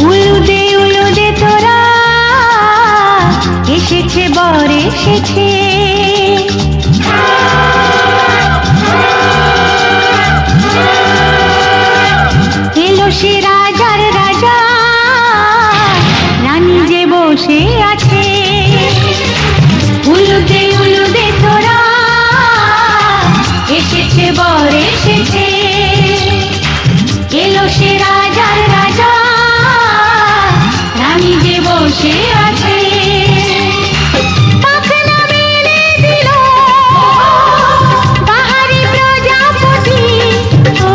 উলুদে উলুদে তোরা এসেছে বর এসেছে, এলো সে রাজার রাজা, রানী যে বসে আছে। উলুদে উলুদে তোরা এসেছে বর এসেছে, এলো সে রাজার রাজা, রানী যে বসে আছে। পাখনা মেলে দিল বাহারি প্রজাপতি, ও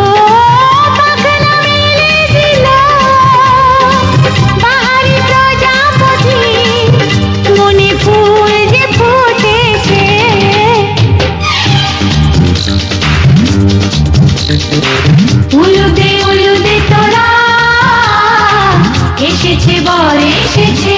পাখনা মেলে দিল বাহারি প্রজাপতি, মনে ফুল যে ফুটেছে। উলুদে উলুদে তোরা এসেছে বর এসেছে।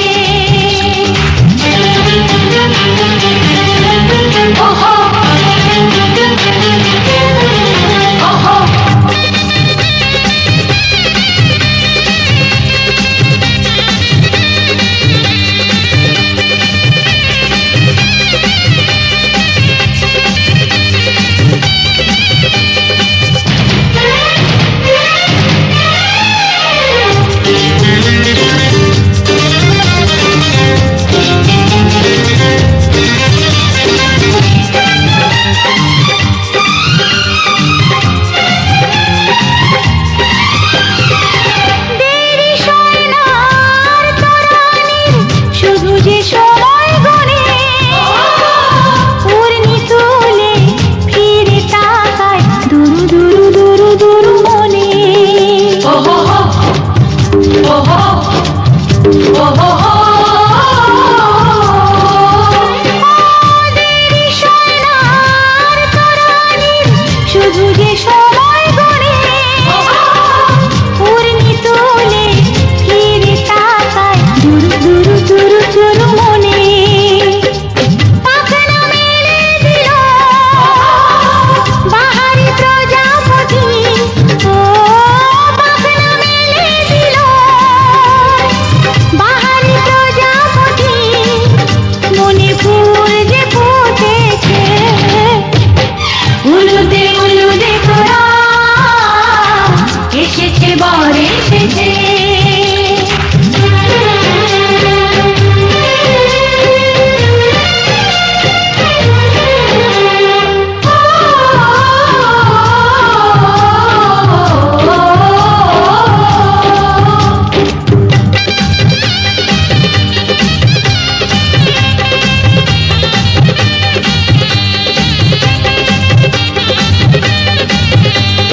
ওহো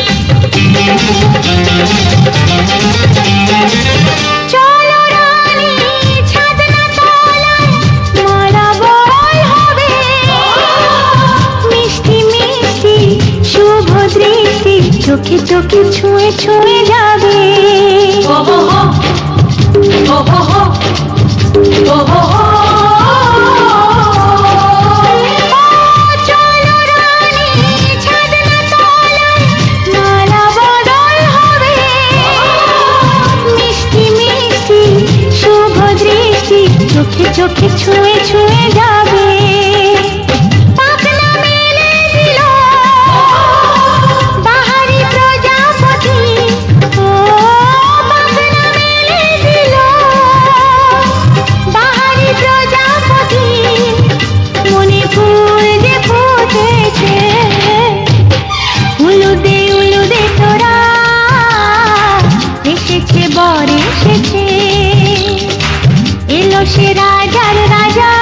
ওহো চোখে চোখে ছুঁয়ে ছুঁয়ে যাবে। চলো রানী ছাদনা তলায়, মালা বদল হবে, মিষ্টি মিষ্টি শুভ দৃষ্টি চোখে চোখে ছুঁয়ে ছুঁয়ে যাবে। বর এসেছে, এলো সে রাজার রাজা,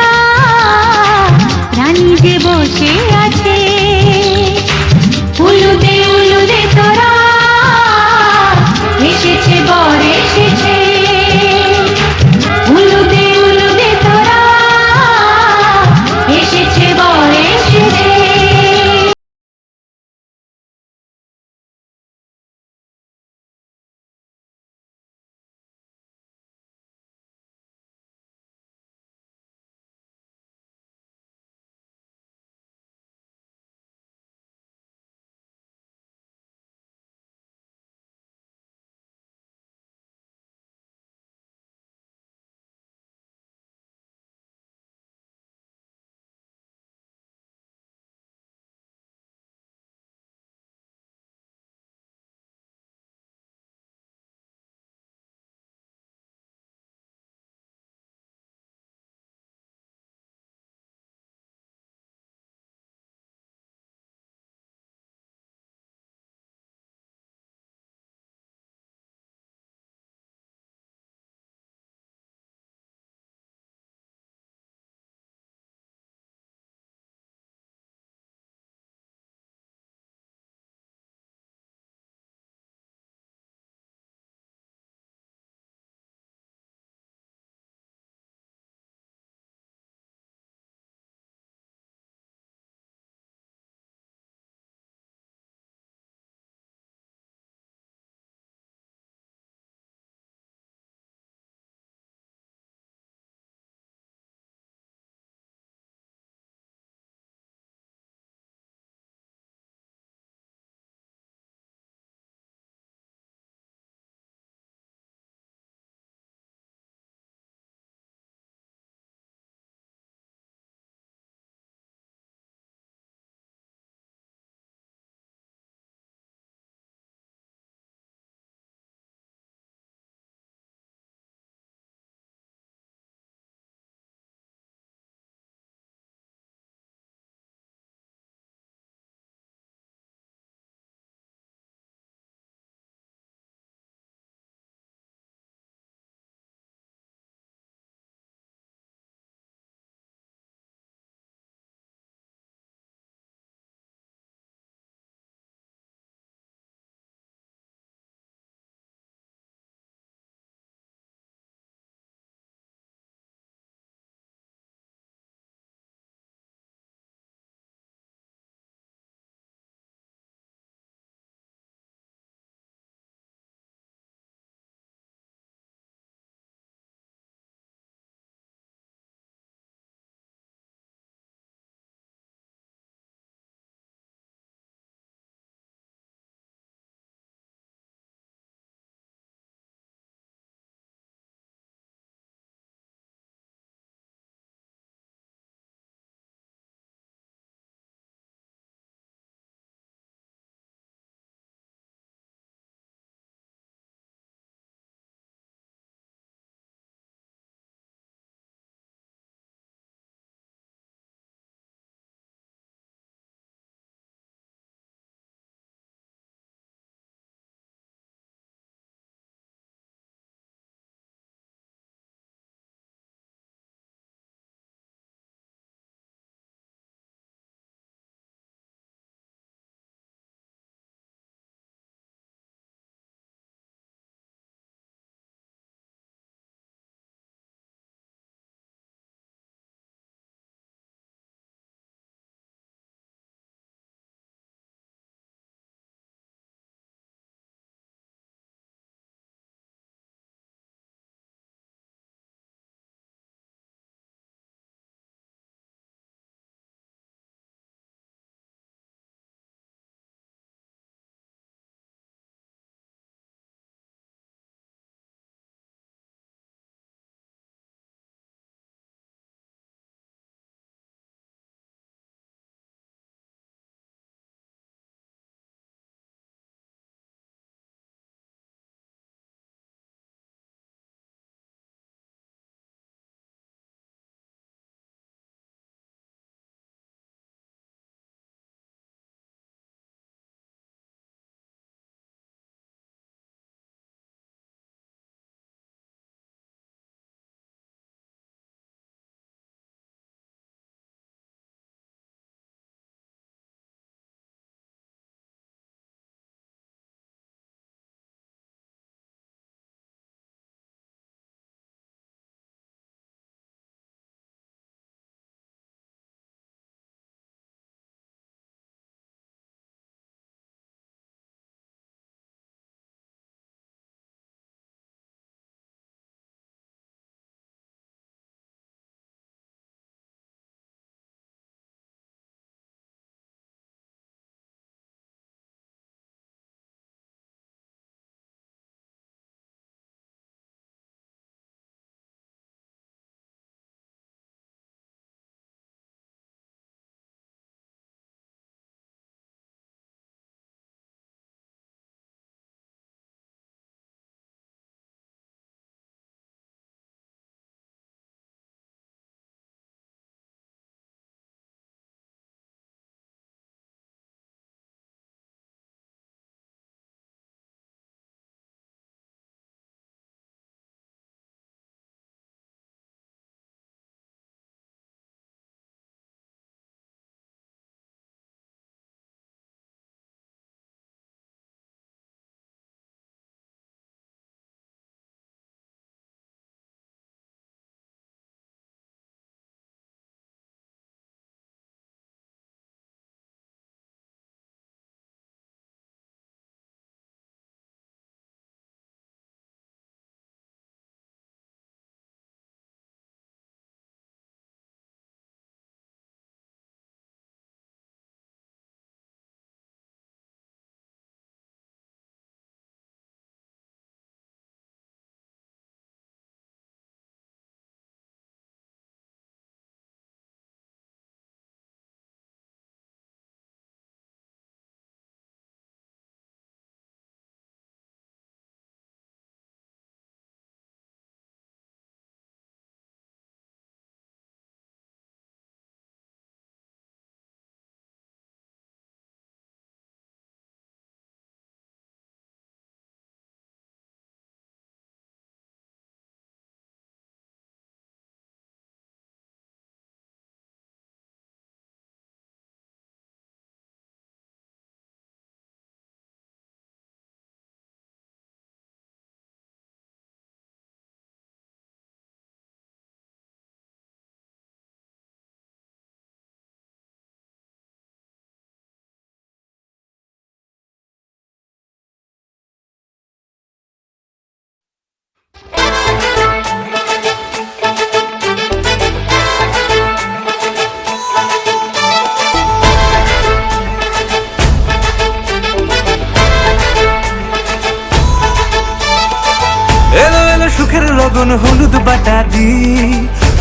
এলো এলো সুখের লগন হলুদ বাটা দি,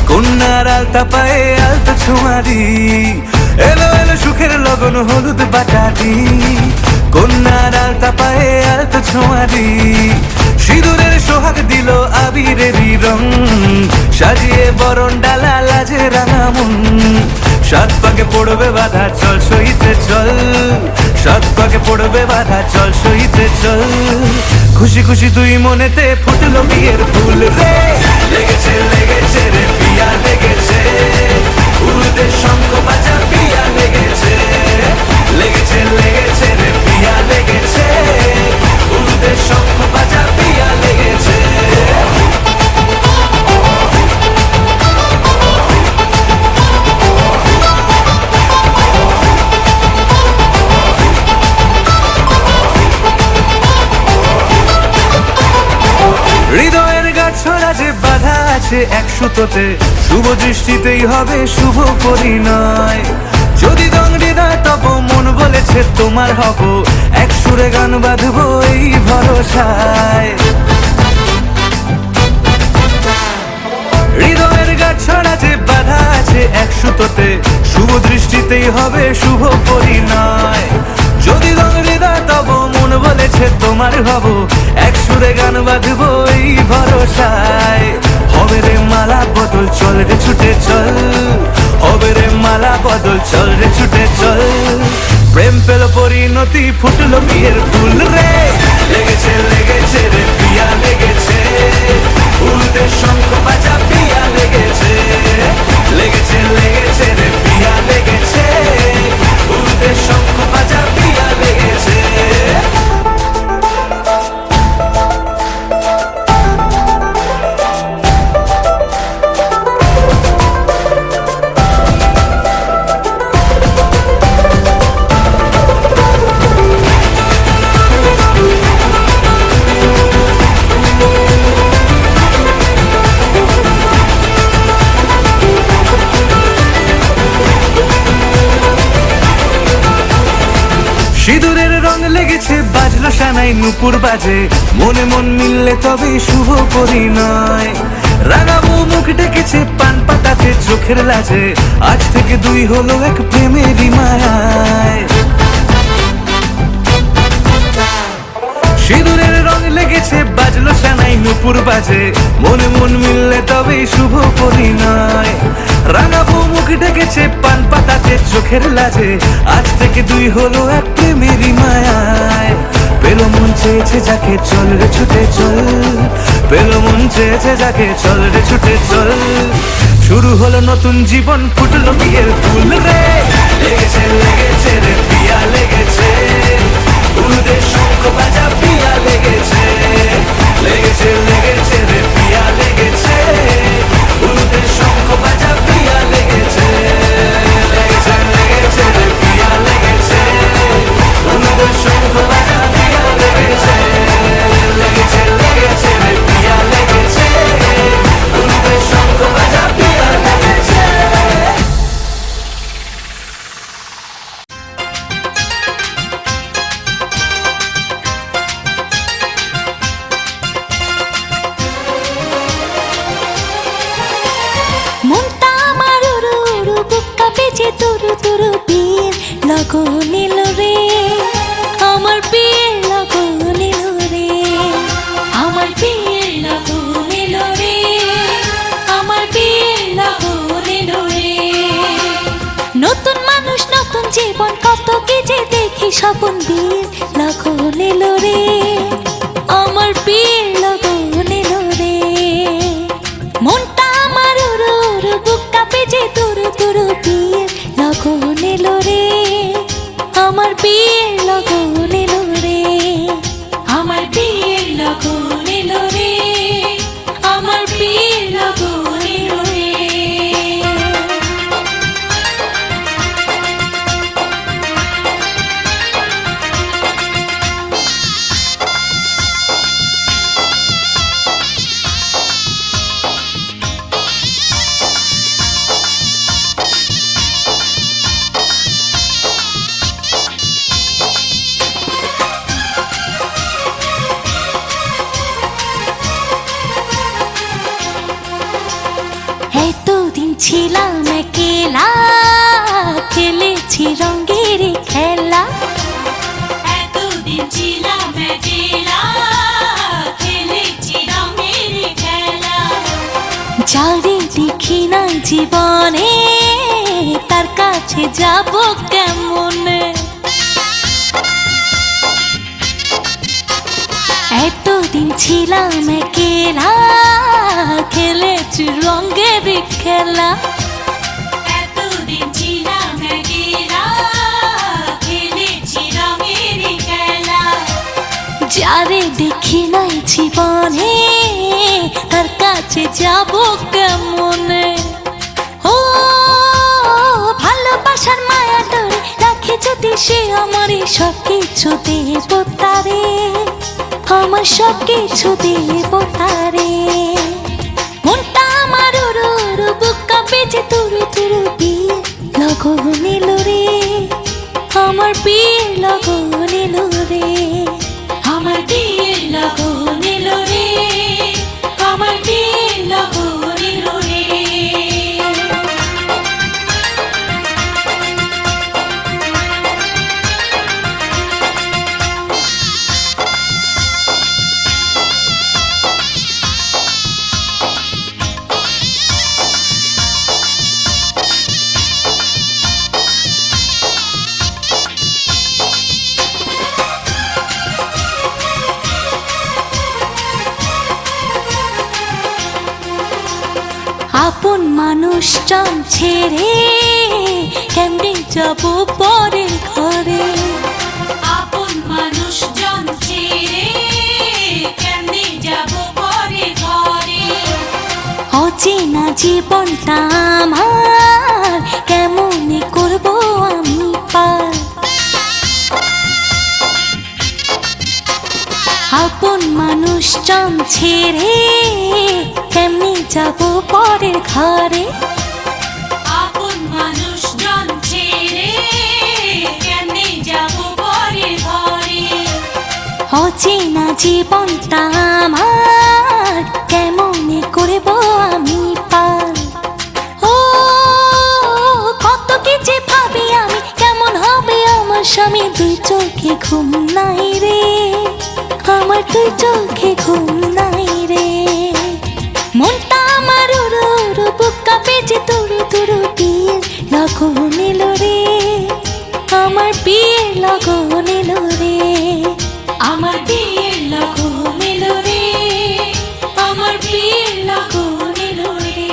কন্যার আলতা পায়ে আলতা ছোঁয়া দি। এলো এলো সুখের লগন হলুদ বাটা দি, কন্যার আলতা পায়ে আলতা ছোঁয়া দি। সিঁদুরের সোহাগ দিল আবিরেরই রং, সাজিয়ে বরণ ডালা লাজে রাঙা মন। সাত পাকে পড়বে বাধা চল সইতে চল, সাত পাকে পড়বে বাধা চল সইতে চল। খুশি খুশি তুই মনেতে ফুটলো বিয়ের ফুল রে, লেগেছে লেগেছে রে পিয়া লেগেছে, উড়তে শঙ্খ বাজা পিয়া লেগেছে। লেগেছে লেগেছে রে পিয়া লেগেছে, উড়তে শঙ্খ বাজা পিয়া লেগেছে। হৃদয়ের গাছড়া যে বাধা আছে এক সুতোতে, শুভ দৃষ্টিতেই হবে শুভ পরিণয়। যদি দংড়ি না তব মন বলেছে তোমার হব, এক সুরে গান বাঁধবো এই ভরসায়। হৃদয়ের গাছড়া যে বাধা আছে এক সুতোতে, শুভ দৃষ্টিতেই হবে শুভ পরিণয়। যদি দংড়ি না তব মন বলেছে তোমার হব, এক সুরে গান বাঁধবো এই ভরসায়। হবে রে মালা বদল চল রে ছুটে চল, হবে রে মালা বদল চল রে ছুটে চল। প্রেম পেল পরিণতি ফুটলো বিয়ের ফুল রে, লেগেছে লেগেছে রে পিয়া লেগেছে, উড়তে শঙ্খ বাজা পিয়া লেগেছে। লেগেছে লেগেছে রে পিয়া লেগেছে, উড়তে শঙ্খ বাজা পিয়া লেগেছে। সিঁদুরের রং লেগেছে বাজলো সানাই নুপুর বাজে, মনে মন মিললে তবে শুভ পরিণয়। রাঙাবো মুখ ডেকেছে পান পাতাতে চোখের লাজে, আজ থেকে দুই হলো এক প্রেমেরই মায়ায়। সিঁদুরের রং লেগেছে বাজলো সানাই নুপুর বাজে, মনে মন মিললে তবে শুভ পরিণয়। রাঙাবো মুখ ডেকেছে পান পাতাতে চোখের লাজে, আজ থেকে দুই হলো এক প্রেমেরই মায়ায়। পেলো মন চেয়েছে যাকে চল রে ছুটে চল, পেলো মন চেয়েছে যাকে চল রে ছুটে চল। শুরু হলো নতুন জীবন ফুটলো বিয়ের ফুল রে, লেগেছে লেগেছে রে পিয়া লেগেছে, উড়তে শঙ্খ বাজা পিয়া লেগেছে। লেগেছে লেগেছে রে পিয়া লেগেছে, উড়তে শঙ্খ বাজা পিয়া লেগেছে। লেগেছে লেগেছে রে পিয়া লেগেছে, উড়তে শঙ্খ বাজা পিয়া লেগেছে। লেগেছে লেগেছে রে পিয়া লেগেছে, উড়তে শঙ্খ বাজা পিয়া লেগেছে। তুরু তুরু বিয়ের লগন এলো রে, আমার বিয়ের লগন এলো রে, আমার বিয়ের লগন এলো রে, আমার বিয়ের লগন এলো রে। নতুন মানুষ নতুন জীবন কত কি যে দেখি স্বপন, বিয়ের লগন এলো রে, আমার বিয়ের লগন এলো রে। মনটা আমার উড়ু উড়ু বুক কাঁপে যে তুরু তুরু বিয়ের লগন এলো রে, আমার বিয়ের লগন এলো রে, আমার বিয়ের লগন এলো রে, আমার বিয়ের লগন এলো রে। এতদিন ছিলাম একেলা, খেলেছি রঙের খেলা। এতদিন ছিলাম একলা, খেলেছি রঙের খেলা। যারে দেখি না জীবনে, তার কাছে যাব কেমনে? এতদিন ছিলাম একেলা, খেলেছি রঙের খেলা। এতদিন ছিলাম একলা, খেলেছি রঙের খেলা। যারে দেখি নাই জীবনে, তার কাছে যাব কেমনে? ও ভালোবাসার মায়া ধরে রাখে যদি সে, আমারই সব কিছু দেব তারে, আমার সব কিছু দেব তারে। মনটা আমার উড়ু উড়ু, বুকা বেজে তুরু তুরু, বিয়ে লগন এলো রে, আমার বিয়ে লগন এলো রে, আমার বিয়ের লগন এলো রে, আমার বিয়ের লগন এলো রে। আপন মানুষজন ছেড়ে কেমনে যাব পরের ঘরে? আপন মানুষজন ছেড়ে কেমনে যাব পরের ঘরে? অচেনা জীবনটা আমার কেমনে করব আমি পার? আপন মানুষজন ছেড়ে কেমনে যাব পরের ঘরে? আপন মানুষজন ছেড়ে কেমনে যাব পরের ঘরে? অচেনা জীবনটা আমার কেমনে করব আমি পার? ও কত কি যে ভাবি আমি, কেমন হবে আমার স্বামী? দুই চোখে ঘুম নাই রে, আমার দুই চোখে ঘুম নাই রে। মনটা আমার উড়ু উড়ু, বুকা বেজে তুরু তুরু, বিয়ে লগন এলো রে, আমার বিয়ে লগন এলো রে, আমার বিয়ের লগন এলো রে, আমার বিয়ের লগন এলো রে।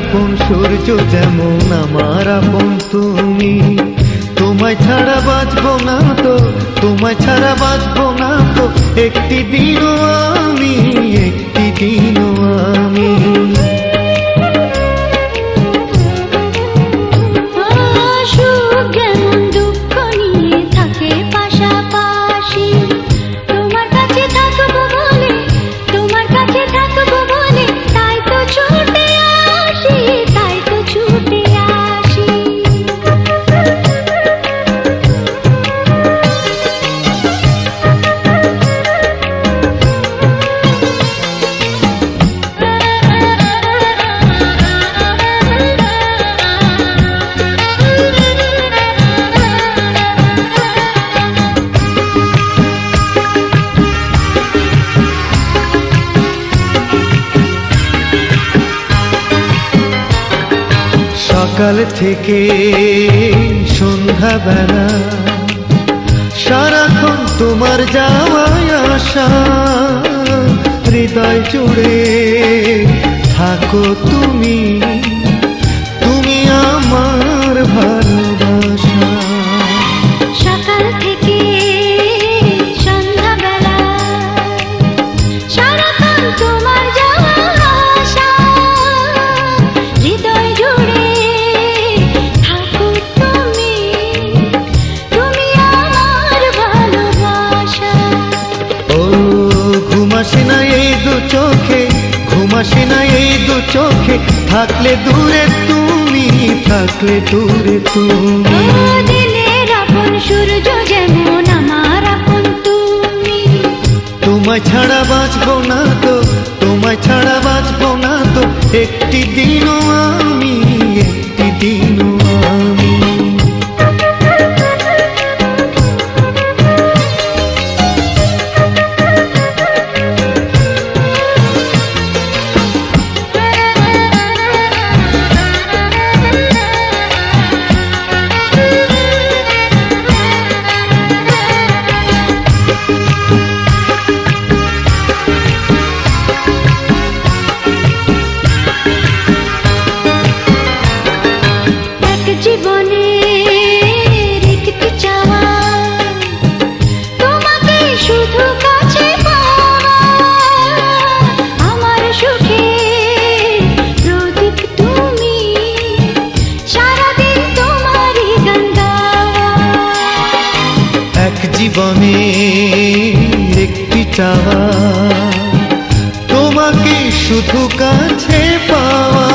আপন সূর্য যেমন আমার আপন তুমি, তোমায় ছাড়া বাঁচবো না তো, তোমায় ছাড়া বাঁচবো না তো, একটি দিনও আমি, একটি দিনও আমি। সুখ যেমন দুঃখ নিয়ে থাকে পাশাপাশি, তোমার কাছে থাকবো বলে, তোমার কাছে থাকবো বলে, তাই তো ছুটে আসি, তাই তো ছুটে আসি। সকাল থেকে সন্ধ্যাবেলা সারাক্ষণ তোমার যাওয়ায় আসা, হৃদয় জুড়ে থাকো তুমি, তুমি আমার ভালোবাসা। সকাল থেকে সন্ধ্যাবেলা সারাক্ষণ তোমার যাওয়া আসা, হৃদয় জুড়ে থাকো তুমি, তুমি আমার ভালোবাসা। ও ঘুমাসে না এই দু চোখে, ঘুমাসে না এই দু চোখে, থাকলে দূরে তুমি, থাকলে দূরে তুমি। ও দিনের আপন সূর্য যেমন আমার আপন তুমি, তোমায় ছাড়া বাঁচবো না তো, তোমায় ছাড়া বাঁচবো না তো, একটি দিনও আমি, একটি দিনও আমি। এক জীবনের একটি চাওয়া, তোমাকে শুধু কাছে পাওয়া, আমার সুখে প্রদীপ তুমি, সারাদিন তোমারই গান গাওয়া। এক জীবনে একটি চাওয়া, তোমাকে শুধু কাছে পাওয়া,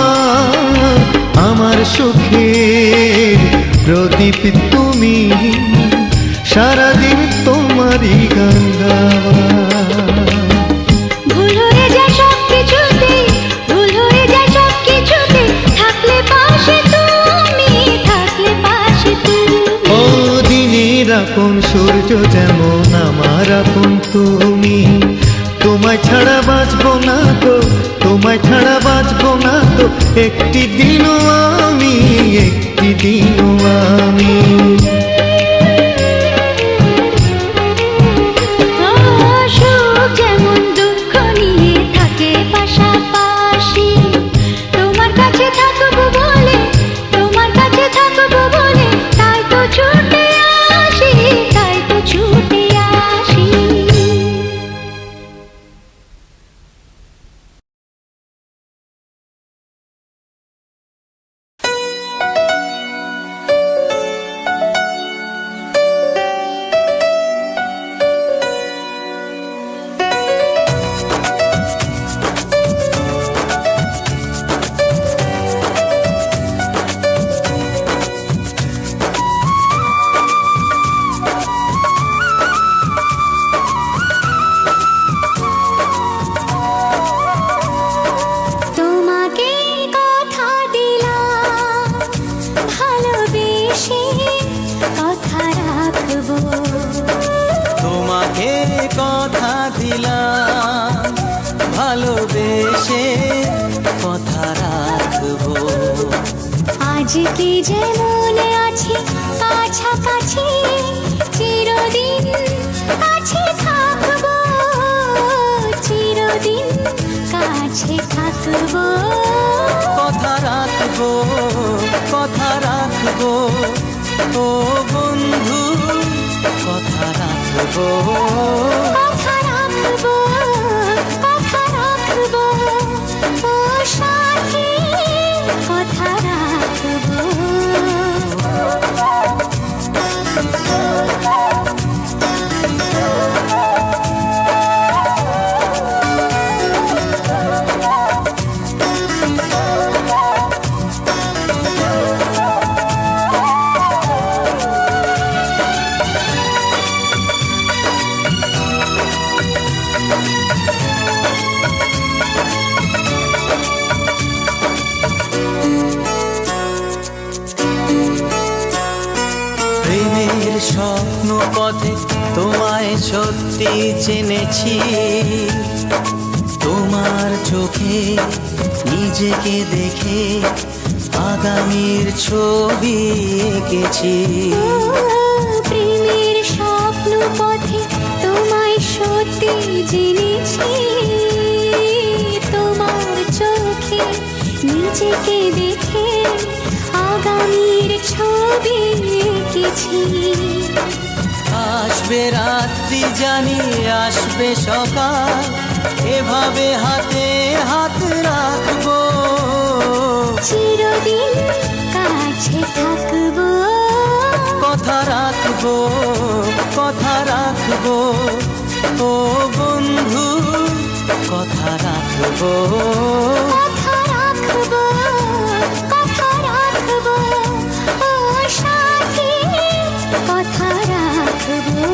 আমার সুখের প্রদীপ তুমি, সারাদিন তোমারই গান গাওয়া। ভুল হয়ে যায় সব কিছুতে, ভুল হয়ে যায় সব কিছুতে, থাকলে পাশে তুমি, থাকলে পাশে তুমি। ও দিনের আপন সূর্য যেমন আমার আপন তুমি, তোমায় ছাড়া বাঁচবো না তো, তোমায় ছাড়া বাঁচবো না তো, একটি দিনও আমি, একটি দিনও আমি। সুখ যেমন দুঃখ নিয়ে থাকে পাশাপাশি, তোমার কাছে থাকবো বলে, তোমার কাছে থাকবো বলে, তাই তো ছুটে আসি, তাই তো ছুটে আসি। তোমাকে কথা দিলাম, ভালোবেসে কথা রাখবো। তোমাকে কথা দিলাম, ভালোবেসে কথা রাখবো। আজকে যেমন আছি কাছাকাছি, চিরদিন কাছে থাকবো, চিরদিন কাছে থাকবো। কথা রাখবো রাখবো, ও বন্ধু কথা রাখবো। কথা রাখবো, কথা রাখবো, ও সাথী কথা রাখবো। প্রেমের স্বপ্ন পথে তোমায় সত্যি জেনেছি, তোমার চোখে নিজেকে দেখে আগামীর ছবি এঁকেছি। প্রেমের স্বপ্ন পথে তোমায় সত্যি জেনেছি, তোমার চোখে নিজেকে দেখে আগামীর ছবি এঁকেছি। আসবে রাত্রি জানি আসবে সকাল, এভাবে হাতে হাত রাখবো, চিরদিন কাছে থাকবো। কথা রাখবো, কথা রাখবো, ও বন্ধু কথা রাখবো। কথা রাখবো, কথা রাখবো, ও সাথী কথা রাখবো।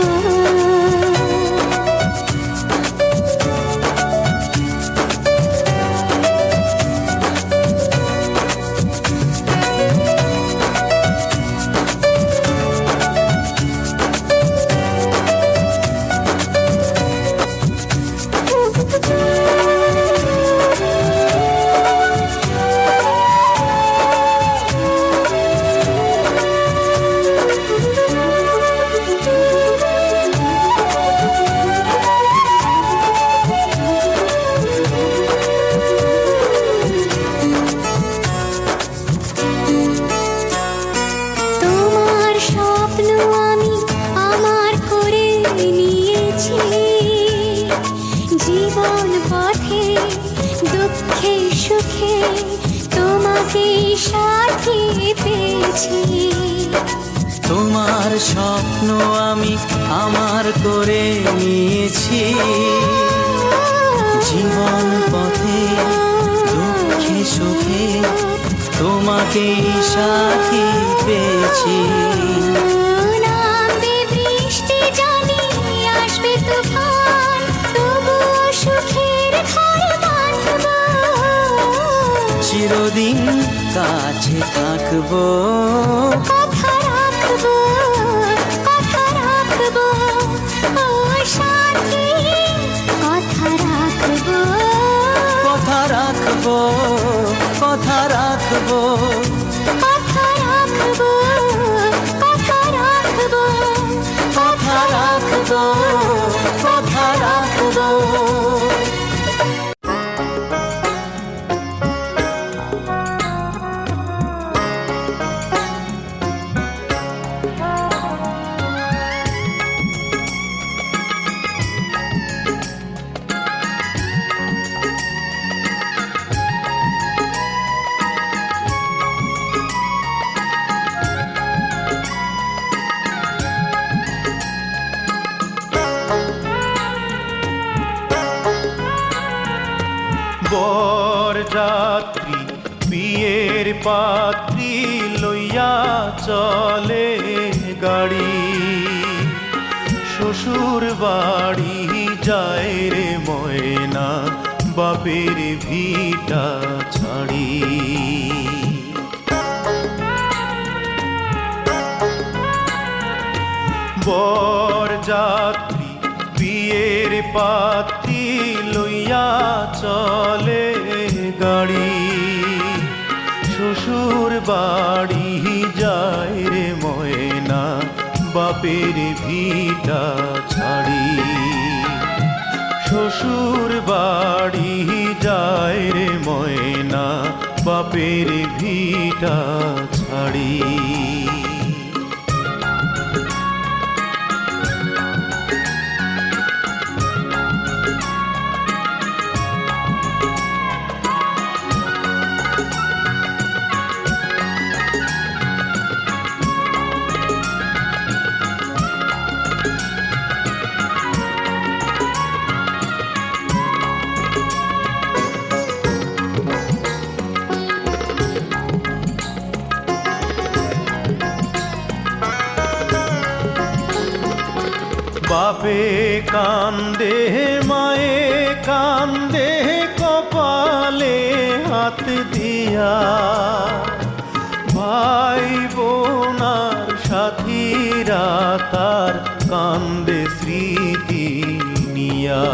তোমার স্বপ্ন আমি আমার করে নিয়েছি, জীবন পথে দুঃখে সুখে তোমাকে সাথী পেয়েছি। তোমার স্বপ্ন আমি আমার করে নিয়েছি, জীবন পথে দুঃখে সুখে তোমাকে সাথী পেয়েছি। নামবে বৃষ্টি জানি আসবে তুফান, তবুও সুখের ঘর বাঁধবো, চিরদিন কাছে থাকবো। কথা রাখবো, কথা রাখবো, ও সাথী কথা রাখবো। কথা রাখবো, কথা রাখবো, কথা রাখবো, কথা রাখবো, কথা রাখবো, কথা রাখবো। বরযাত্রী বিয়ের পাত্রী লইয়া চলে গাড়ি, শ্বশুর বাড়ি যায় রে ময়না বাপের ভিটা ছাড়ি। বরযাত্রী বিয়ের পাত্রী লইয়া চলে গাড়ি, শ্বশুর বাড়ি যায় রে ময়না বাপের ভিটা ছাড়ি। শ্বশুর বাড়ি যায় রে ময়না বাপের ভিটা ছাড়ি। ছাড়ি। বাপে কান্দে মায়ে কান্দে কপালে হাত দিয়া, ভাই বোনার সাথীরা তার কান্দে স্মৃতি নিয়া।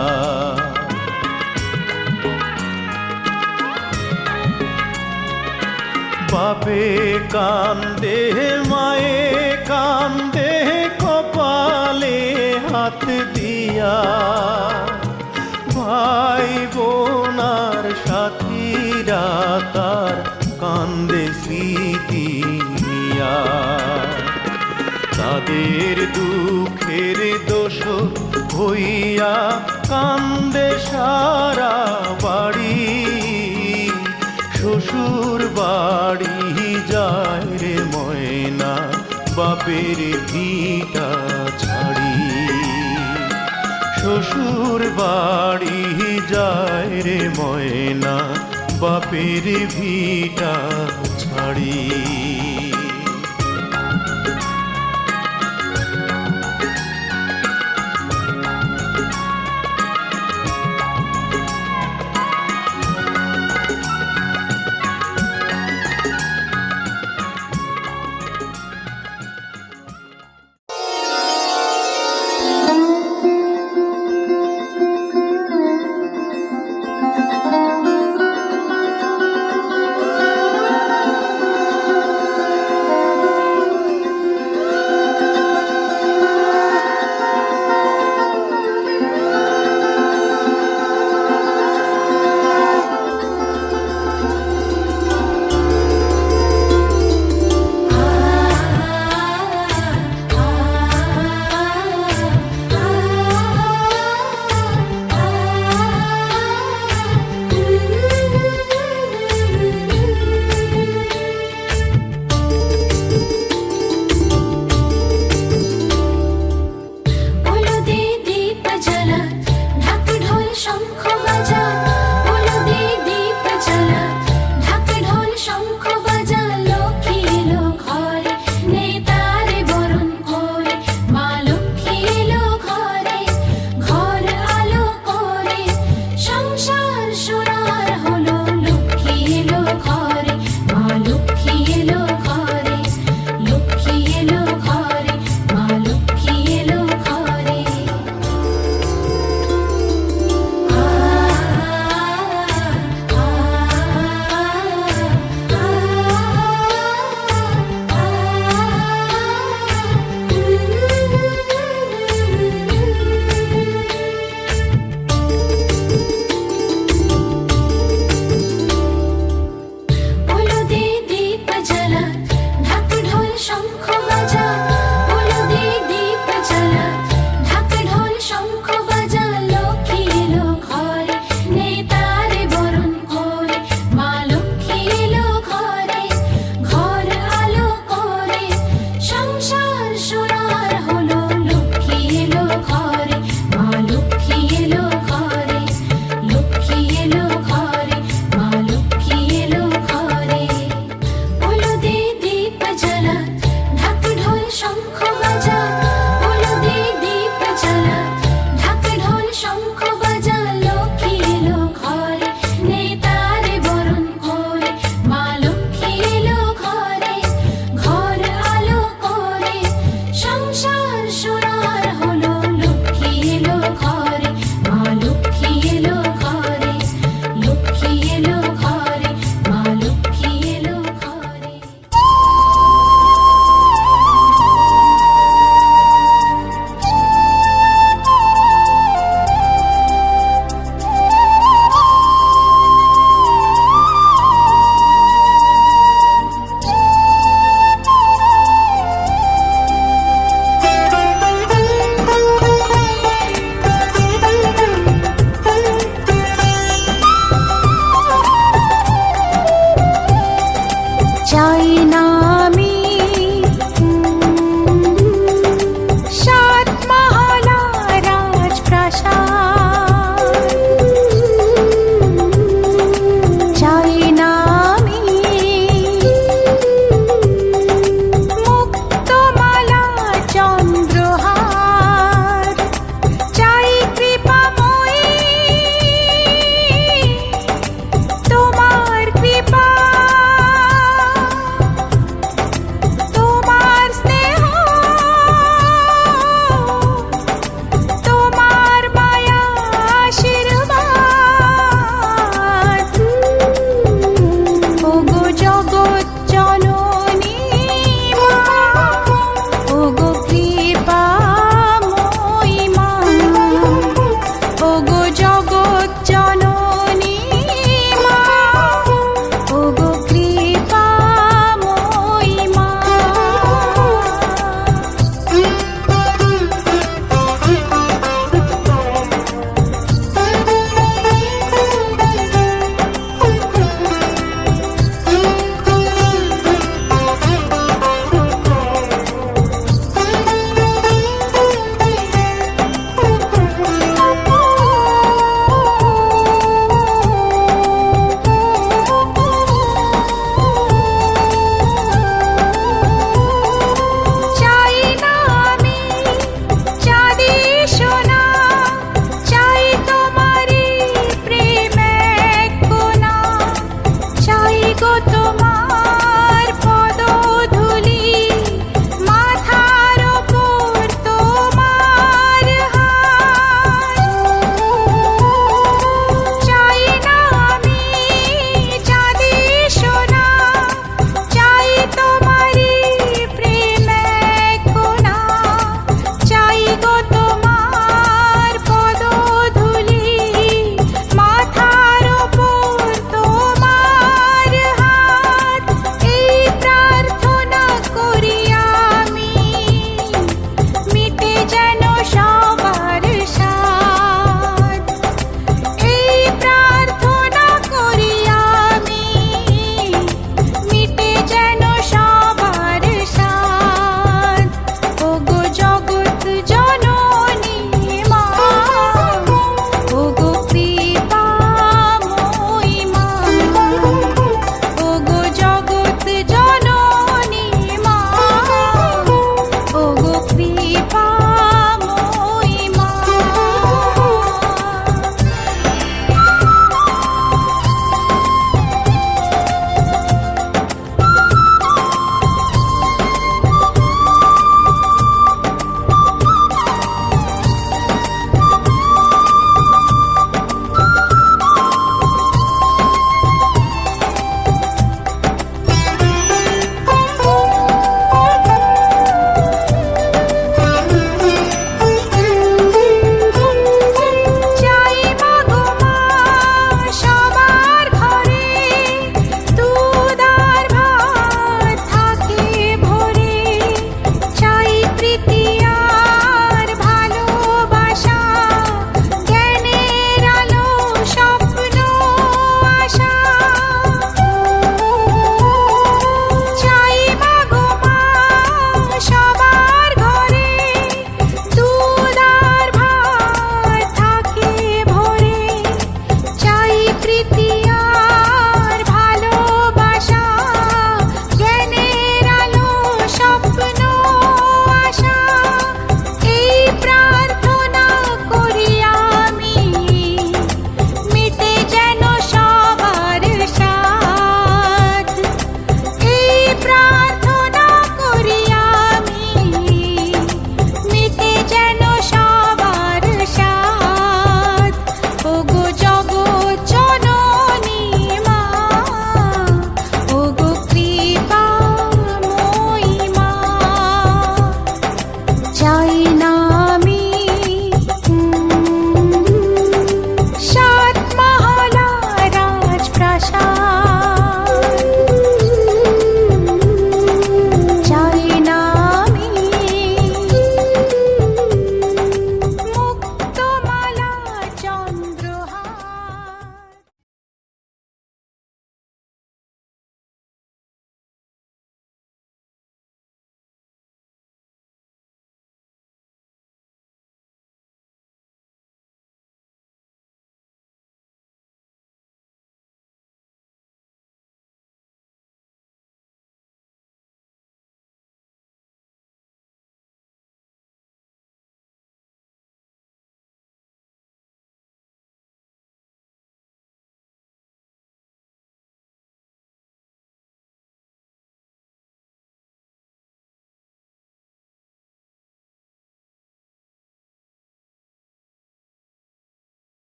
বাপে কান্দে মায়ে কান্দে কপালে হাত দিয়া, ভাই বোনার সাথীরা তার কান্দে স্মৃতি নিয়া। তাদের দুঃখের দোষ হইয়া কান্দে সারা বাড়ি, শ্বশুর বাড়ি যায় রে ময়না বাপের ভিটা ছাড়ি। শ্বশুর বাড়ি যায় রে ময়না বাপের ভিটা ছাড়ি।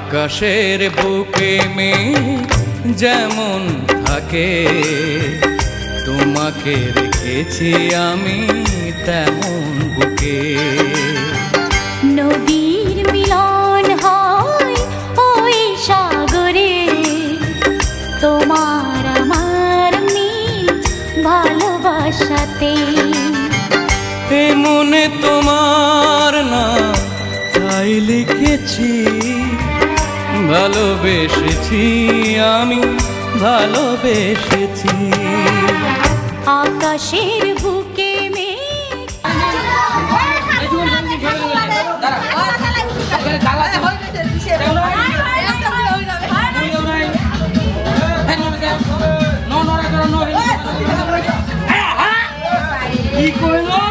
আকাশের বুকে মেঘ যেমন থাকে, তোমাকে রেখেছি আমি তেমন বুকে। নদীর মিলন হয় ওই সাগরে, তোমার আমার মিল ভালোবাসাতে। এ মনে তোমার না তাই লিখেছি, ভালোবেসেছি আমি ভালোবেসেছি। আকাশের বুকে মেঘ কি কইলো?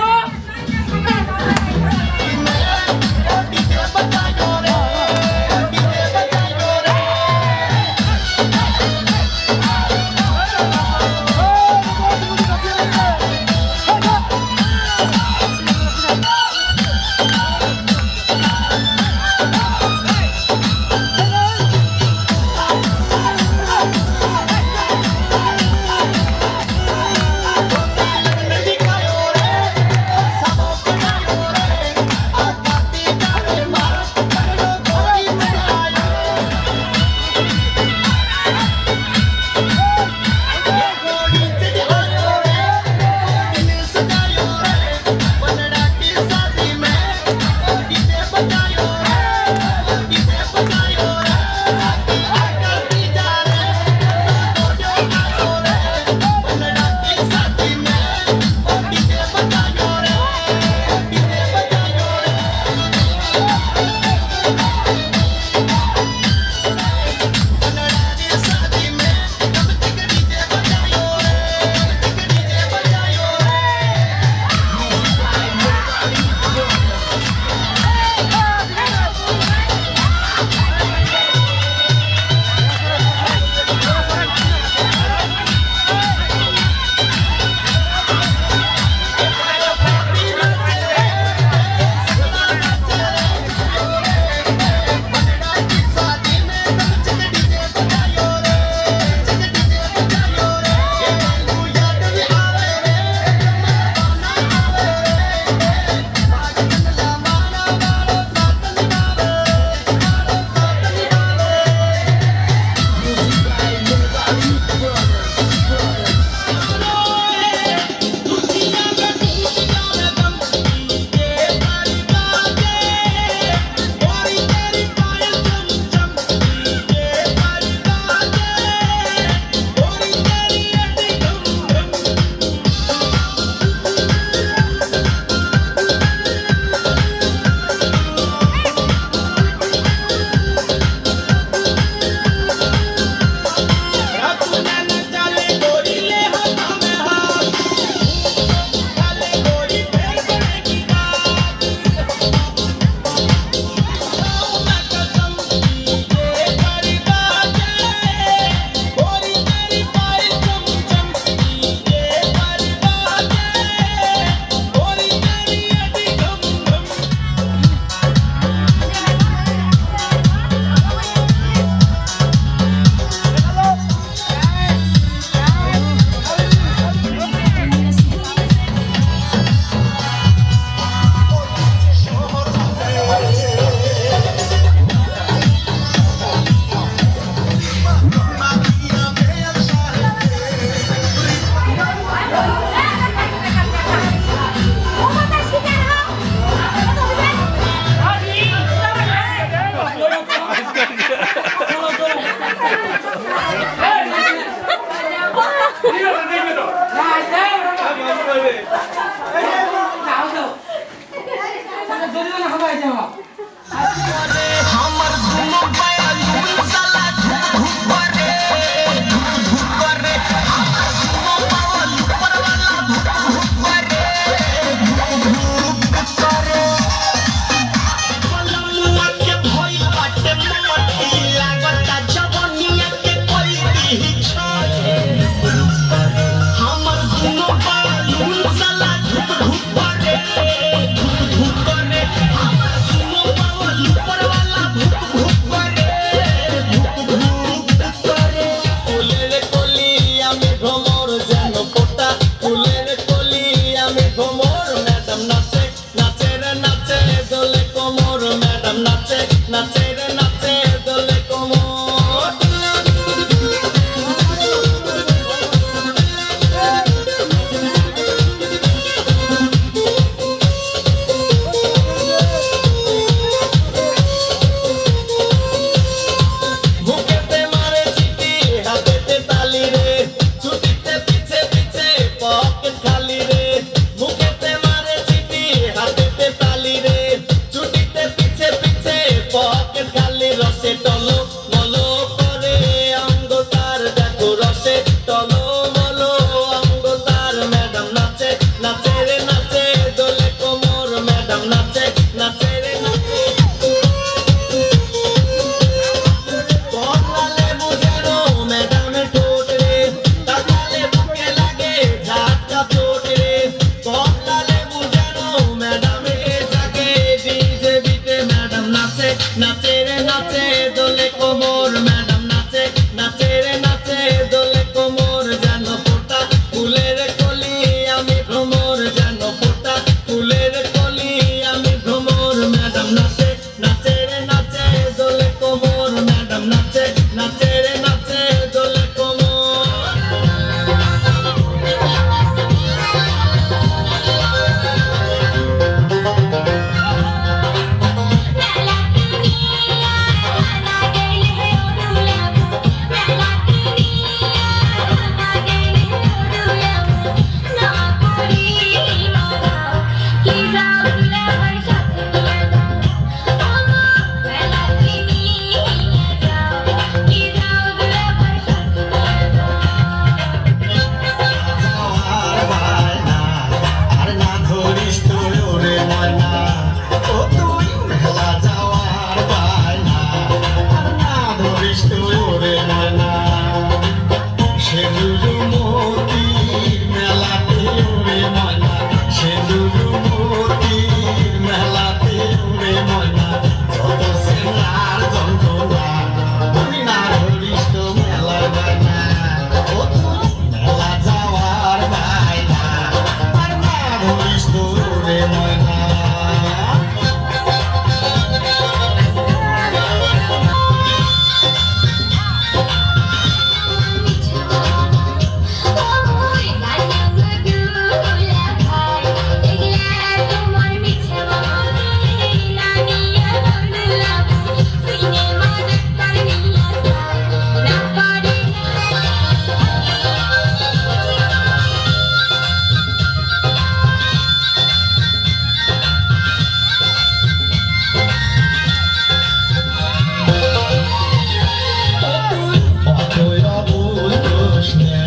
নাচে রে নাচে দোলে কোমর বুকেতে মারে চিঠি হাতেতে তালি রে ছুটিতে পিছে পিছে পকেট খালি রে বুকেতে মারে চিঠি হাতেতে তালি রে ছুটিতে পিছে পিছে পকেট খালি রসে টলো মলো করে অঙ্গ তার দেখো রসে টলো মলো অঙ্গ তার ম্যাডাম নাচে নাচে রে নাচে দোলে কোমর ম্যাডাম নাচে নাচে রে নাচে কমলা লেবু যেন ম্যাডামের ঠোঁট রে তাকালে বুকে লাগে ঝাটকা চোট রে কমলা লেবু যেন ম্যাডামের জাগে ডিজে বিটে ম্যাডাম নাচে নাচে রে নাচে দোলে কোমর ম্যাডাম নাচে নাচে রে নাচে দোলে কোমর যেন ফোটা ফুলের কলি আমি ভ্রমর যেন ফোটা ফুলের কলি আমি ভ্রমর ম্যাডাম নাচে নাচে রে নাচে দোলে কোমর ম্যাডাম নাচে নাচে রে নাচে দোলে কোমর আর না ধরিস তোর ওরে ময়না ও তুই মেলা যাওয়ার বায়না আর না ধরিস তোর ওরে ময়না সেদুরু মতির মেলাতে ওরে ময়না সেদুরু মতির মেলাতে ওরে ময়না যত সেনার যন্ত্রণা তুই না ধরিস তো মেলার বায়না ও তুই মেলা যাওয়ার বায়না আর না ধরিস তো ওরে ময়না অতই অবুল দোষ না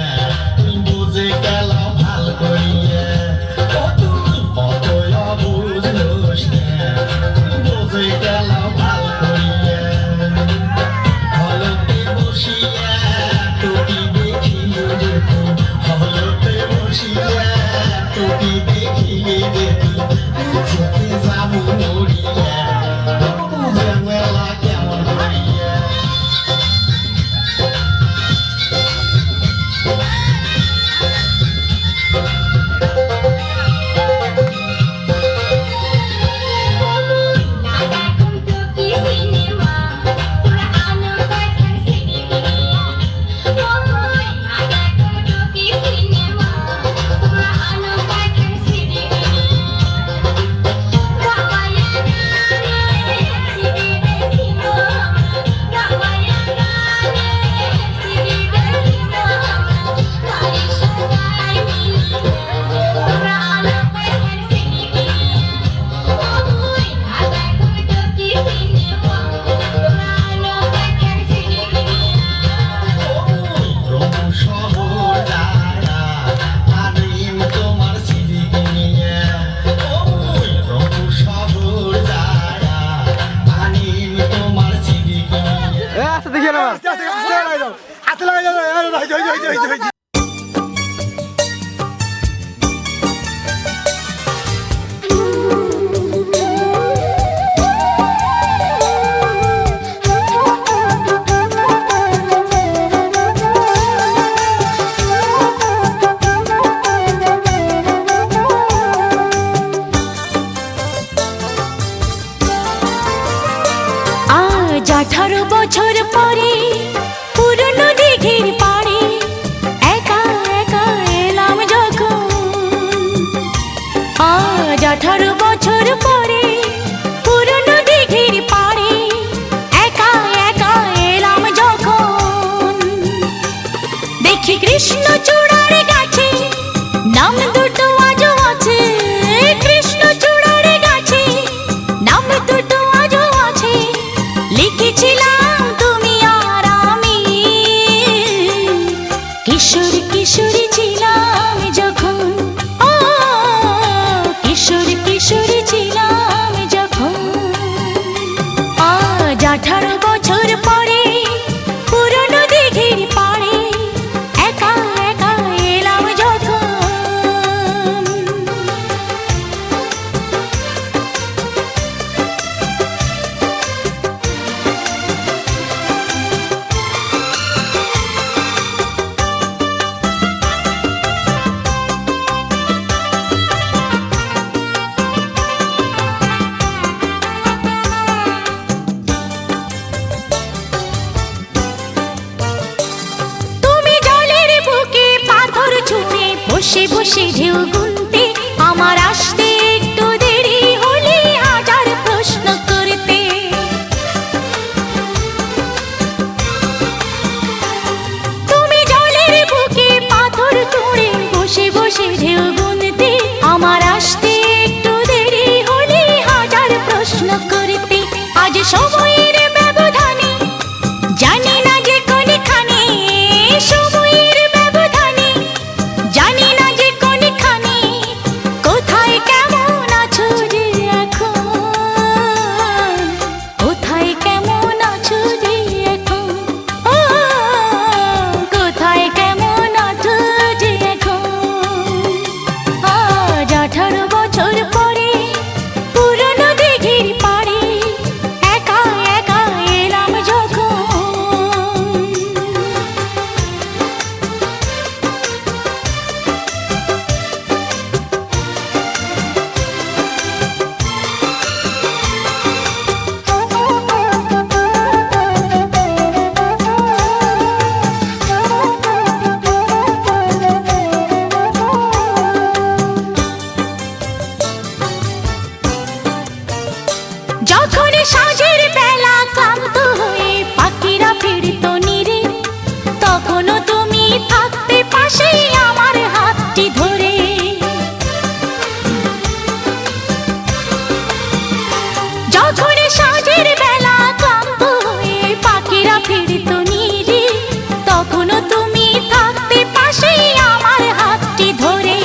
তুই বুঝে গেল ভাল করিয়া অতই অবুল দোষ না তুই বুঝে গেল ভাল করিয়া হলতে বসিয়া টুকি দেখিয়ে যেত হলতে বসিয়া টুকি দেখিয়ে যেত চোখে যাবো মরিয়া বুঝে মেলা কেমন করিয়া 18 বছর পরে পুরনো দিঘির পাড়ে একা একা এলাম যখন। আজ 18 বছর পরে পুরনো দিঘির পাড়ে একা একা এলাম যখন। দেখি কৃষ্ণচূড়ার গাছে নাম দুটো আজও আছে, কৃষ্ণচূড়ার গাছে নাম দুটো আজও আছে। লিখেছিলাম তুমি আর আমি, কিশোর কিশোরী ছিলাম যখন। ও কিশোর কিশোরী ছিলাম যখন। আজ 18 বছর পরে পুরনো দিঘির পাড়ে একা একা এলাম যখন। তুমি জলের বুকে পাথর ছুঁড়ে বসে বসে ঢেউ গুনতে, আমার আসতে একটু দেরি হলে হাজার প্রশ্ন করতে। তুমি জলের বুকে পাথর ছুঁড়ে বসে বসে ঢেউ গুনতে, আমার আসতে একটু দেরি হলে হাজার প্রশ্ন করতে। আজ সময়ের ব্যবধানে জানি না যে কোনখানে, সময়ের ব্যবধানে জানি না যে কোনখানে, কোথায় কেমন আছো যে এখন, কোথায় কেমন আছো যে এখন। ও কোথায় কেমন আছো যে এখন। আজ 18 বছর পরে পুরনো দিঘির পাড়ে একা একা এলাম যখন। যখন সাঁঝের বেলা ক্লান্ত হয়ে পাখিরা ফিরতো নীরে, তখনও তুমি থাকতে পাশে আমার হাতটি ধরে। যখন সাঁঝের বেলা ক্লান্ত হয়ে পাখিরা ফিরতো নীরে, তখনও তুমি থাকতে পাশে আমার হাতটি ধরে।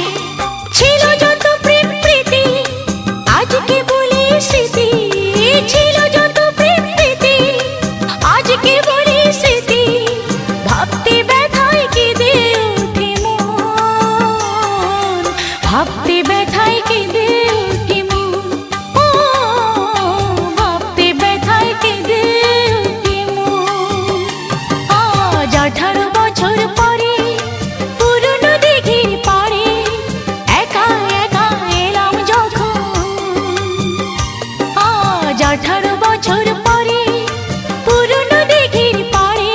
ছিল যত প্রেম প্রীতি আজকে বলি স্মৃতি, ছিল যত প্রেম প্রীতি আজকে বলি স্মৃতি। ভাবতে ব্যথায় কেঁদে ওঠে মন, ভাবতে ব্যথায় কেঁদে ওঠে মন। ও ভাবতে ব্যথায় কেঁদে ওঠে মন। আজ 18 বছর পরে পুরনো দিঘির পাড়ে একা একা এলাম যখন। আজ 18 বছর পরে পুরনো দিঘির পাড়ে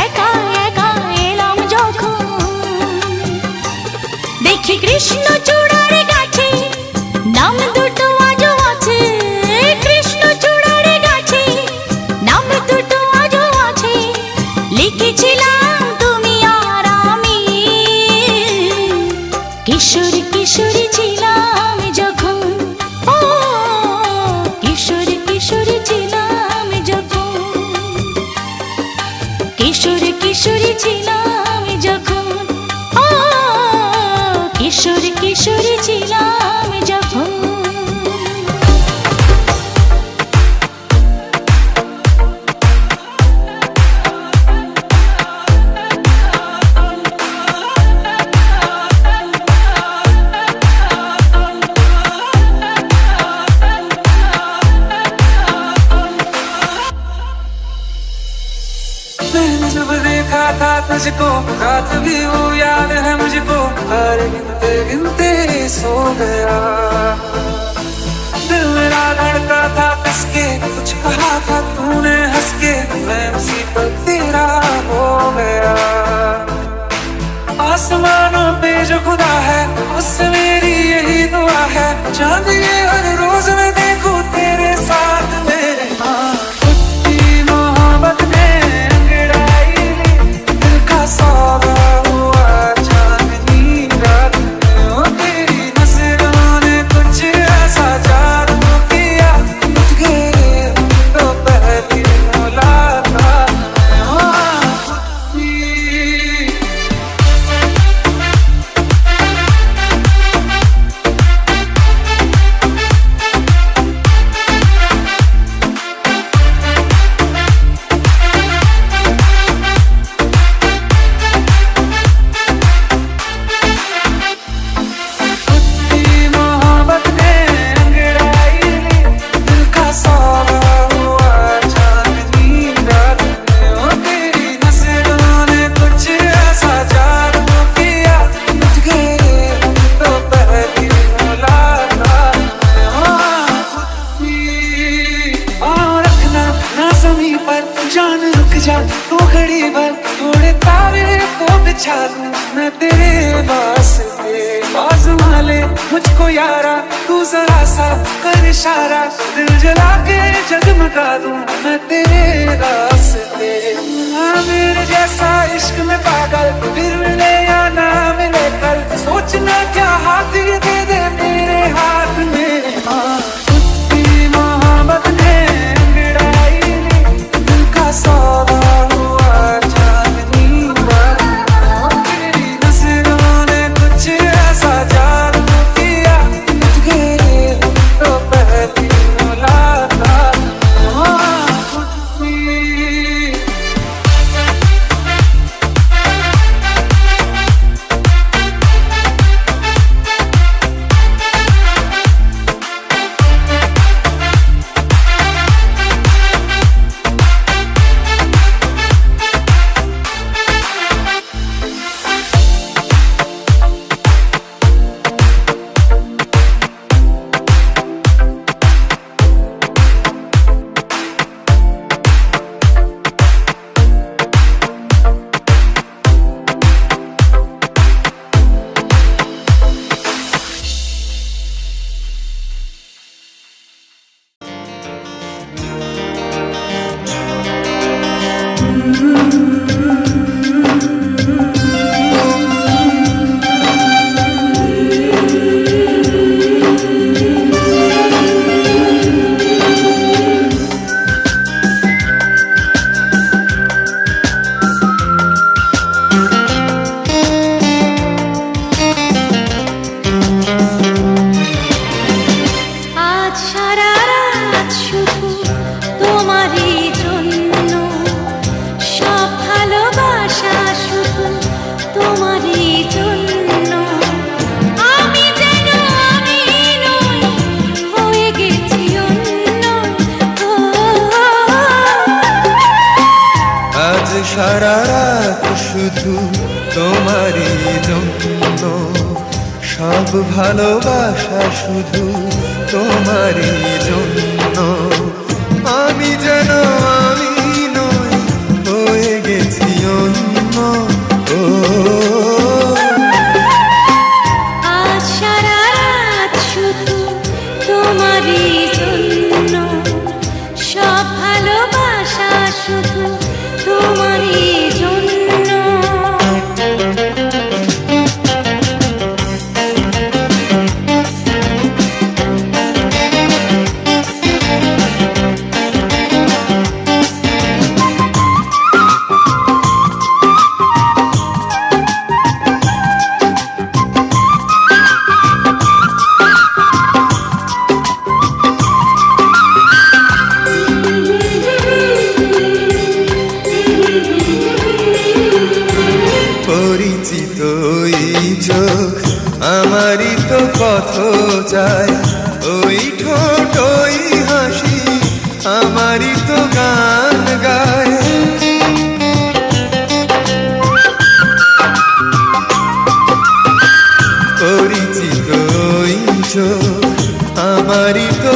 একা একা এলাম যখন। দেখি কৃষ্ণচূড়ার গাছে নাম দুটো আজও আছে, কৃষ্ণচূড়ার গাছে নাম দুটো আজও আছে। লিখেছিলাম তুমি আর আমি, কিশোর কিশোরী ছিলাম যখন। ও কিশোর কিশোরী ছিলাম যখন, কিশোর কিশোরী ছিলাম যখন। ও কিশোর কিশোরী ছিলাম যখন। मैंने जब देखा था तुझको, रात भी वो याद है मुझको, हर गिनते गिनते सो गया। दिल मेरा धड़का था किसके, कुछ कहा था तूने हंस के, मैं उसी पर तेरा हो गया। आसमानों पे जो खुदा है उससे मेरी यही दुआ है, चांद ये हर रोज मैं देखूं तेरे साथ मेरे। कुत्ती मोहब्बत ने अंगड़ाई ली, दिल का सौदा हुआ चांदनी रात में। ओ तेरी नजरों ने कुछ ऐसा जादू किया, मुझ गए तो पहली मुलाकात में। ओ कुत्ती मोहब्बत ने अंगड़ाई ली, दिल का सौदा हुआ चांदनी रात में। ओ तेरी नजरों ने कुछ ऐसा जादू किया, मुझ गए तो पहली मुलाकात में। ओ खुदी और रखना ना ज़मीं पर, जान रुक जा तो घड़ी भर, थोड़े तारे तो बिछा दूं मैं तेरे वास्ते। आज़मा ले मुझको यारा, तू जरा सा कर इशारा, दिल जला के जगमगा दूं मैं तेरे रास्ते। हाँ, मेरे जैसा इश्क में पागल फिर मिले या ना मिले कल, सोचना क्या हाथ ये दे दे मेरे हाथ में। हाँ, कुत्ती मोहब्बत ने अंगड़ाई ली, दिल का सौदा हुआ चांदनी रात में। तेरी नजरों ने कुछ ऐसा जादू किया, मुझ गए तो पहली मुलाकात में। हाँ, कुत्ती আজ সারা রাত শুধু তোমারই জন্য, সব ভালোবাসা শুধু তোমারই জন্য। আমি যেন আমি নই, হয়ে গেছি অন্য। ও, আজ সারা রাত শুধু তোমারই জন্য, সব ভালোবাসা শুধু তোমারই জন্য। আমি যেন আমি নই, হয়ে গেছি অন্য। ও আজ সারা রাত শুধু তোমারই জন্য, সব ভালোবাসা শুধু তোমারই জন্য। পরিচিত এই চোখ আমারই তো পথ চায়, ওই ঠোঁট ওই হাসি আমারই তো গান গায়। পরিচিত ওই চোখ আমারই তো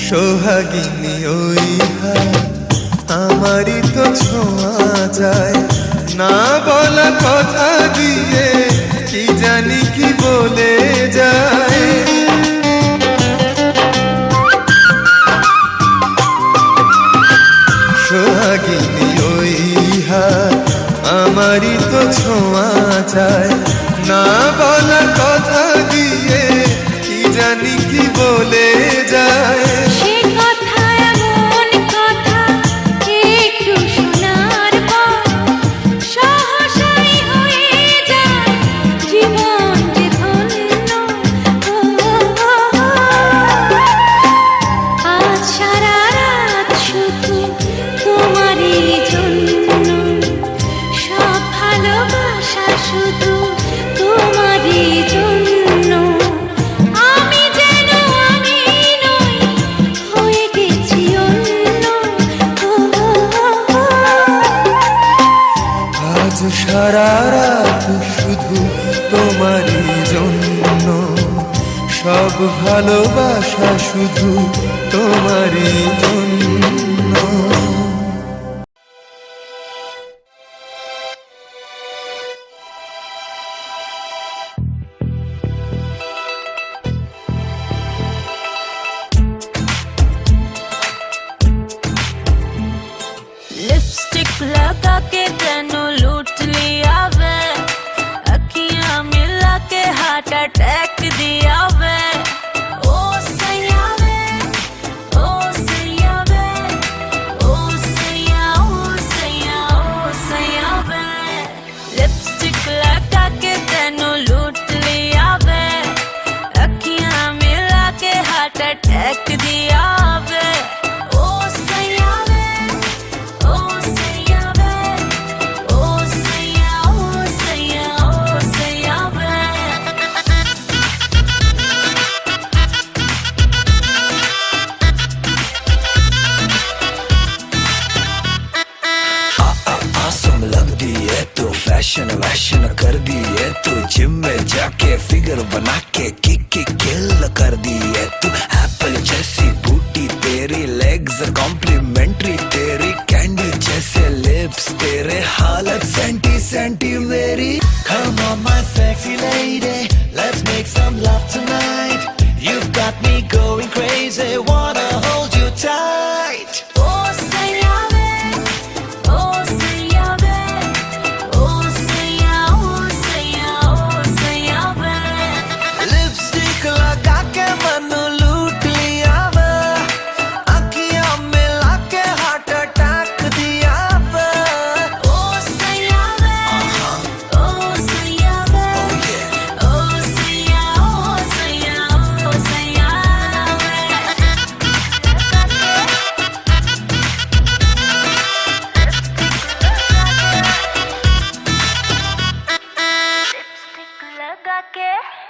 সোহাগিনী ওই হাত আমারই তো ছোঁয়া যায় না বলা কথা দিয়ে কি জানি কি বলে যায় সোহাগিনী ওই হাত আমারই তো ছোঁয়া যায় না বলা কথা দিয়ে কি জানি কি বলে যায় সে কথা এমন কথা একটু শোনার পর সহসাই হয়ে যায় জীবন যে ধন্য। আজ সারা রাত শুধু তোমারই জন্য, সব ভালোবাসা শুধু তোমারই জন্য। আমি যেন আমি নই, হয়ে গেছি অন্য। আজ সারা রাত শুধু তোমারই জন্য সব ভালোবাসা শুধু তোমারই জন্য लिपस्टिक लगा के तेनू लूट लिया वे, अखियां मिला के हार्ट अटैक दिया वे। ओ सैया वे, ओ सैया वे, ओ सैया, ओ सैया, ओ सैया वे। लिपस्टिक लगा के तेनू लूट लिया वे, अखियां मिला के हार्ट अटैक दिया वे। ओ सैया वे, ओ सैया वे, ओ सैया, ओ सैया, ओ सैया वे। आसम लगदी है तू फैशन वैशन कर दी है तू जिम में जाके फिगर बना के किक किल कर दी है तू एप्पल जैसी बूटी तेरी लेग्स कॉम्प्लीमेंट्री तेरी कैंडी जैसे लिप्स तेरे हालत सेंटी सेंटी मेरी come on my sexy lady